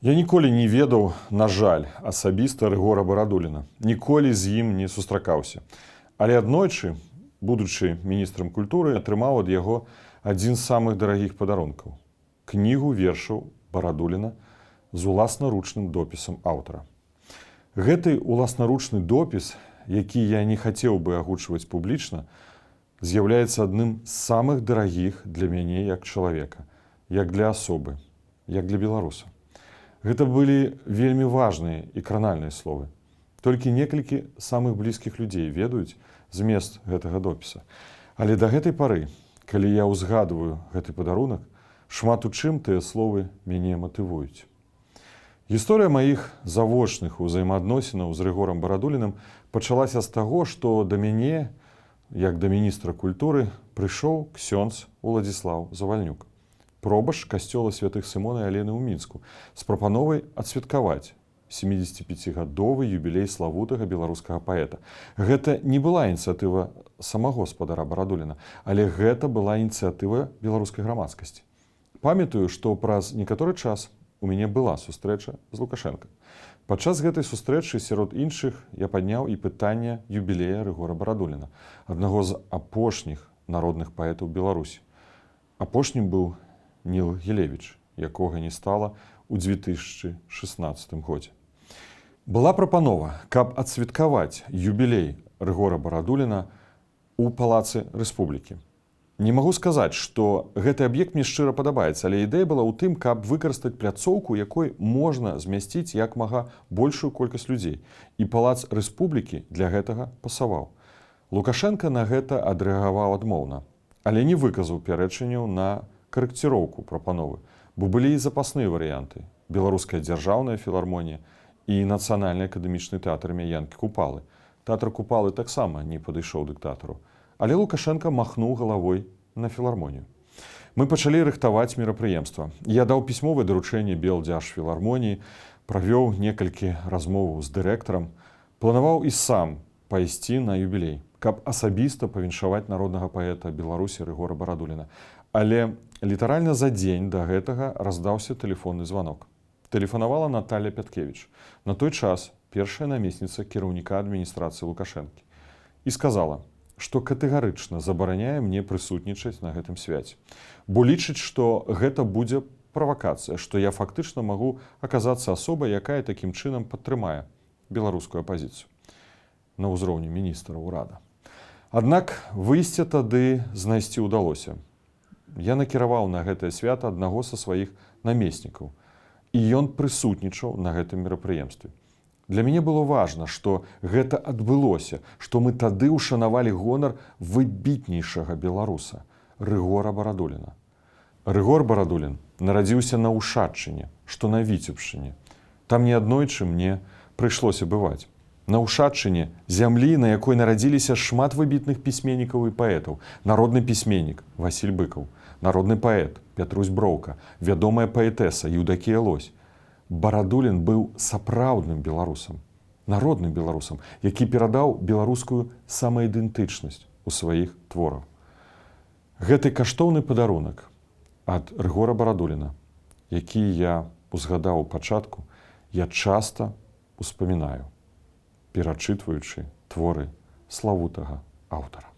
Я ніколі не ведаў, на жаль, асабіста Рыгора Барадуліна. Ніколі з ім не сустракаўся. Але аднойчы, будучы міністрам культуры, атрымаў ад яго адзін з самых дарагіх падарункаў – кнігу вершаў Барадуліна з уласнаручным допісам аўтара. Гэты уласнаручны допіс, які я не хацеў бы агучваць публічна, з'яўляецца адным з самых дарагіх для мяне як чалавека, як для асобы, як для беларуса. Гэта былі вельмі важныя і кранальныя словы. Толькі некалькі самых блізкіх людзей ведаюць змест гэтага допіса. Але да гэтай пары, калі я ўзгадваю гэты падарунак, шмат у чым тыя словы мяне матывуюць. Гісторыя маіх завочных узаемаадносінаў з Рыгорам Барадулінам пачалася з таго, што да мяне, як да міністра культуры, прыйшоў ксёндз Уладзіслаў Завальнюк, пробашч касцёла святых Сымона і Алены ў Мінску, з прапановай адсвяткаваць 75-гадовы юбілей славутага беларускага паэта. Гэта не была ініцыятыва самого спадара Барадуліна, але гэта была ініцыятыва беларускай грамадскасці. Памятаю, што праз некаторы час у мяне была сустрэча з Лукашенко. Падчас гэтай сустрэчы сярод іншых я падняў і пытанне юбілея Рыгора Барадуліна, аднаго з апошніх народных паэтаў Беларусі. Апошнім быў Ніл Гілевіч, якога не стала ў 2016 годзе. Была прапанова, каб адсвяткаваць юбілей Рыгора Барадуліна ў Палацы Рэспублікі. Не магу сказаць, што гэты аб'ект мне шчыра падабаецца, але ідэя была ў тым, каб выкарыстаць пляцоўку, якой можна змясціць як мага большую колькасць людзей. І Палац Рэспублікі для гэтага пасаваў. Лукашенка на гэта адрэагаваў адмоўна, але не выказаў пярэчанняў на карэкціроўку прапановы, бо былі і запасныя варыянты – Беларуская дзяржаўная філармонія і Нацыянальны акадэмічны тэатр імя Янкі Купалы. Тэатр Купалы таксама не падышоў дыктатару. Але Лукашенка махнуў галавой на філармонію. Мы пачалі рыхтаваць мерапрыемства. Я даў пісьмовае даручэнне Белдзяржфілармоніі, правёў некалькі размоваў з дырэктарам, планаваў і сам пайсці на юбілей, каб асабіста павіншаваць народнага паэта Беларусі Рыгора Барадуліна. Але літаральна за дзень да гэтага раздаўся тэлефонны званок. Тэлефанавала Наталья Пяткевіч, на той час першая намесніца кіраўніка адміністрацыі Лукашэнкі, і сказала, што катэгарычна забараняе мне прысутнічаць на гэтым свяце, бо лічыць, што гэта будзе правакацыя, што я фактычна магу аказацца асобай, якая такім чынам падтрымае беларускую апазіцыю на ўзроўні міністра ўрада. Аднак выйсце тады знайсці ўдалося. Я накіраваў на гэтае свята аднаго са сваіх намеснікаў, і ён прысутнічаў на гэтым мерапрыемстве. Для мяне было важна, што гэта адбылося, што мы тады ўшанавалі гонар выбітнейшага беларуса Рыгора Барадуліна. Рыгор Барадулін нарадзіўся на Ушаччыне, што на Віцебшчыне. Там неаднойчы мне прыйшлося бываць. На Ушаччыне, зямлі, на якой нарадзіліся шмат выбітных пісьменнікаў і паэтаў. Народны пісьменнік Васіль Быкаў, народны паэт Пятрусь Броўка, вядомая паэтэса Еўдакія Лось. Барадулін быў сапраўдным беларусам, народным беларусам, які перадаў беларускую самаідэнтычнасць у сваіх творах. Гэты каштоўны падарунак ад Рыгора Барадуліна, які я узгадаў у пачатку, я часта успамінаю, перачытваючы творы славутага аўтара.